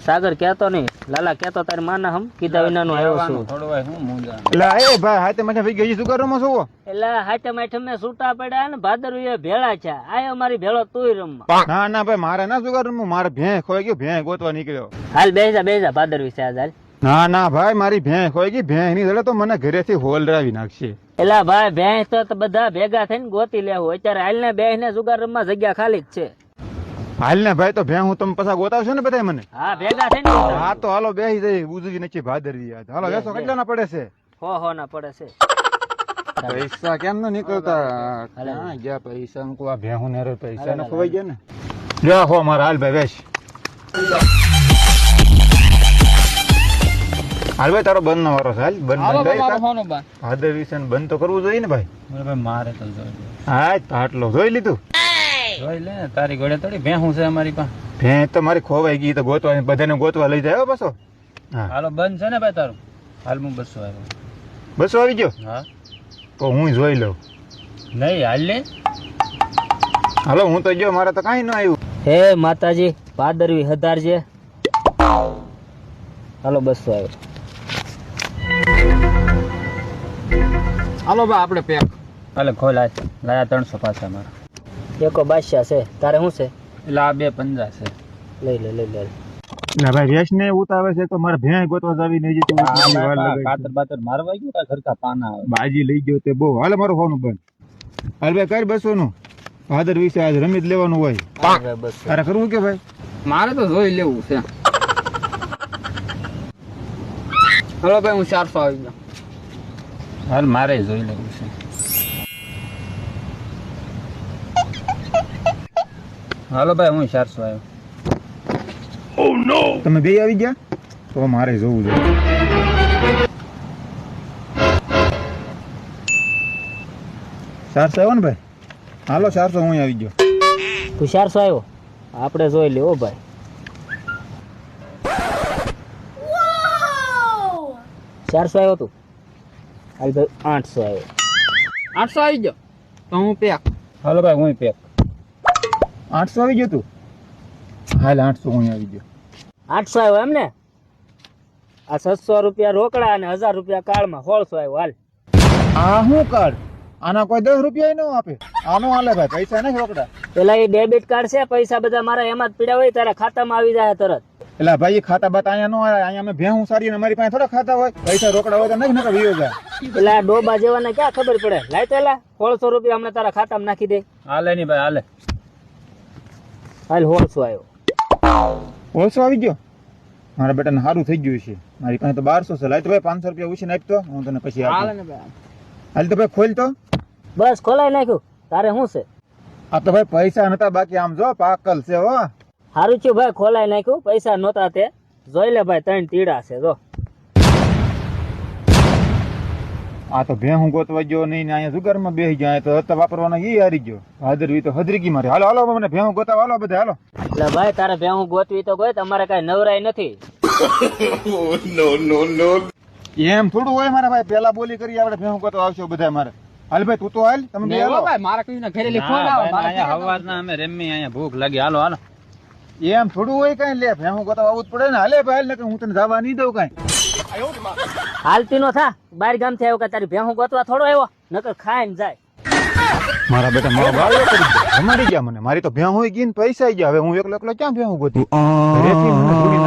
સાગર કહેતો નહીં, લાલા કહેતો તારી માના હમ કીધા વિનાનું આવ્યો છું. એટલે એ ભાઈ હાથે માથે ભાઈ ગઈ શું કરો છો? એટલે હાટે માઠે મેં છૂટા પડ્યા ને ભાદરવીએ ભેળા છે. આયો મારી ભેળો તુંય રમવા. ના ના ભાઈ મારે ના શું કરું, મારે ભેં ખોઈ ગયો, ભેં ગોતવા નીકળ્યો. હાલ બેજા ભાદરવી છે આજ હાલ. ના ના ભાઈ મારી ભેં ખોઈ ગઈ, ભેં ની જડે તો મને ઘરેથી હોલ રાવી નાખશે. એલા ભાઈ ભેંસ તો બધા ભેગા થઈને ગોતી લેવું. અત્યારે હાલ ને બે ને જુગાર રમવા જગ્યા ખાલી જ છે. હાલ ને ભાઈ તો ભેં હું તમે પાછા ગોતાવશો ને બધા મને? હા ભેગા થઈને. હા તો હાલો બેસી જઈ ઉજવી નથી ભાદરવી. હાલો બેસો. કેટલા ના પડે છે? હો ના પડે છે. પૈસા કેમ ન નીકળતા? ગયા પૈસા મૂકવા આ ભેહું ને પૈસા ને ખોવાઈ ગયા ને. લ્યો હો મારા હાલ ભાઈ બેસ. હાલ ભાઈ તારો બંધ નો વારો છે. હાલ બંધ ભાદરવી છે બંધ તો કરવું જોઈએ ને ભાઈ. મારે તો હા આટલો જોઈ લીધું. જોઈ લે તારી ઘોડે થોડી ભેહું છે અમારી પાસે. ભેં તો મારી ખોવાઈ ગઈ તો ગોતવા બધાને ગોતવા લઈ જાય પાછો. હા હાલો બંધ છે ને ભાઈ તારું? હાલ હું 200 આવ્યો. 200 આવી ગયો? હા તો હું જોઈ લઉં. નહીં હાલ લે. હાલો હું તો ગયો, મારે તો કઈ ન આવ્યું. હે માતાજી ભાદરવી હધારજે. હાલો 200 આવ્યો. હાલો ભાઈ આપણે પેક. હાલે ખોલ આ લાયા 300 પાછા મારા. એકો બાદશાહ છે. તારે શું છે? એટલે આ 250 છે. લઈ લે. ના ભાઈ રેસ ને ઉતાવે છે તો મારે ભેં ગોતવા જાવી નહીં. કાતર બાતર મારવા ગયું કા ઘરકા પાના આવે. બાજી લઈ ગયો તે બહુ. હાલે મારું ફોન બંધ. હાલ ભાઈ કર 200 નું. ભાદર વિશે આજ રમી જ લેવાનું હોય. તારે કરવું કે ભાઈ? મારે તો જોઈ લેવું છે. હાલો ભાઈ હું 400 આવી ગયો. હાલ મારે જોઈ લેવું છે. હાલો ભાઈ હું 400 આવ્યો. Oh no! તમે બે આવી ગયા તો મારે જોવું જોઈએ. 400 આવ્યો ને ભાઈ? હાલો 400 હું આવી ગયો. તું 400 આવ્યો? આપણે જોઈ લેવો ભાઈ. 400 આવ્યો તું? હાલ ભાઈ 800 આવ્યો. 800 આવી ગયો તો હું પેક. હાલો ભાઈ હું પેક. 800 આવી ગયો તું? હાલ 800 હું આવી ગયો. 800 આવ્યો એમ ને? આ 700 રૂપિયા રોકડા અને 1000 રૂપિયા કાર્ડમાં 1600 આવ્યો. હાલ આ શું કાર્ડ? આના કોઈ 10 રૂપિયા ન આપે. આનો હાલે ભાઈ, પૈસા નહીં રોકડા. પેલા એ ડેબિટ કાર્ડ છે, પૈસા બધા મારા એમાં જ પીડ્યા હોય, તારા ખાતામાં આવી જાય તરત. એટલે ભાઈ ખાતા બાત અહીંયા નો આવે. અહીંયા અમે ભેહું સારી ને અમારી પાસે થોડા ખાતા હોય. પૈસા રોકડા હોય તો નહીં નકર વિયો જાય. પેલા ડોબા જેવાને ક્યાં ખબર પડે? લાય પેલા 1600 રૂપિયા અમને તારા ખાતામાં નાખી દે. હાલે નહીં ભાઈ હાલે. હાલ 1600 આવ્યો. 1600 આવી ગયો? મારા બેટાને સારું થઈ ગયું છે. મારી પાસે તો 1200 છે. લાય તો ભાઈ 500 રૂપિયા ઉછીને આપતો, હું તને પછી આપું. હાલ તો ભાઈ ખોલ તો. બસ ખોલાઈ નાખ્યું. તારે શું છે? આ તો ભાઈ પૈસા નતા બાકી. આમ જો પાકલ છે હો. સારું થયું ભાઈ ખોલાઈ નાખ્યું. પૈસા નહોતા તે જોઈ લે ભાઈ, 3 તીડા છે. જો આ તો ભેહું ગોતવા ગયો નહીં ને અહીંયા જુગારમાં બેસી ગયા તો હતા વાપરવાના ઈ હારી ગયો. હાદરવી તો હદરી ગઈ મારી. હાલો હાલો મને ભેહું ગોતાવા હાલો બધા હાલો. એટલે ભાઈ તારે ભેહું ગોતવી તો ગોત, અમારે કઈ નવરાઈ નથી. એમ થોડું હોય મારા ભાઈ. પેલા બોલી કરી આપણે ભેહું ગોતવા આવશો બધા મારે. હાલ ભાઈ તું તો હાલ. તમે બે હાલો. મારા કઈને ઘરે લીખો ના અહીંયા હવારના અમે રેમી અહીંયા ભૂખ લાગી. હાલો હાલો. એમ થોડું હોય કઈ. લે ભેહું ગોતવા આવવું જ પડે ને. હાલે ભાઈ ને હું તને જવા નહીં દઉં કઈ. હાલતી નો થા. બાર ગામ થી આવ્યો કે તારી ભેહું ગોતવા થોડો આવ્યો, નકર ખાઈને જાય. મારા બેટા મારો બાળો કરી દીધો. રમાડી ગયા મને. મારી તો ભેહું હોય ગઈ ને પૈસા ગયા. હવે હું એકલો એકલો ક્યાં ભેહું ગોતી? ઘરેથી મને જોડી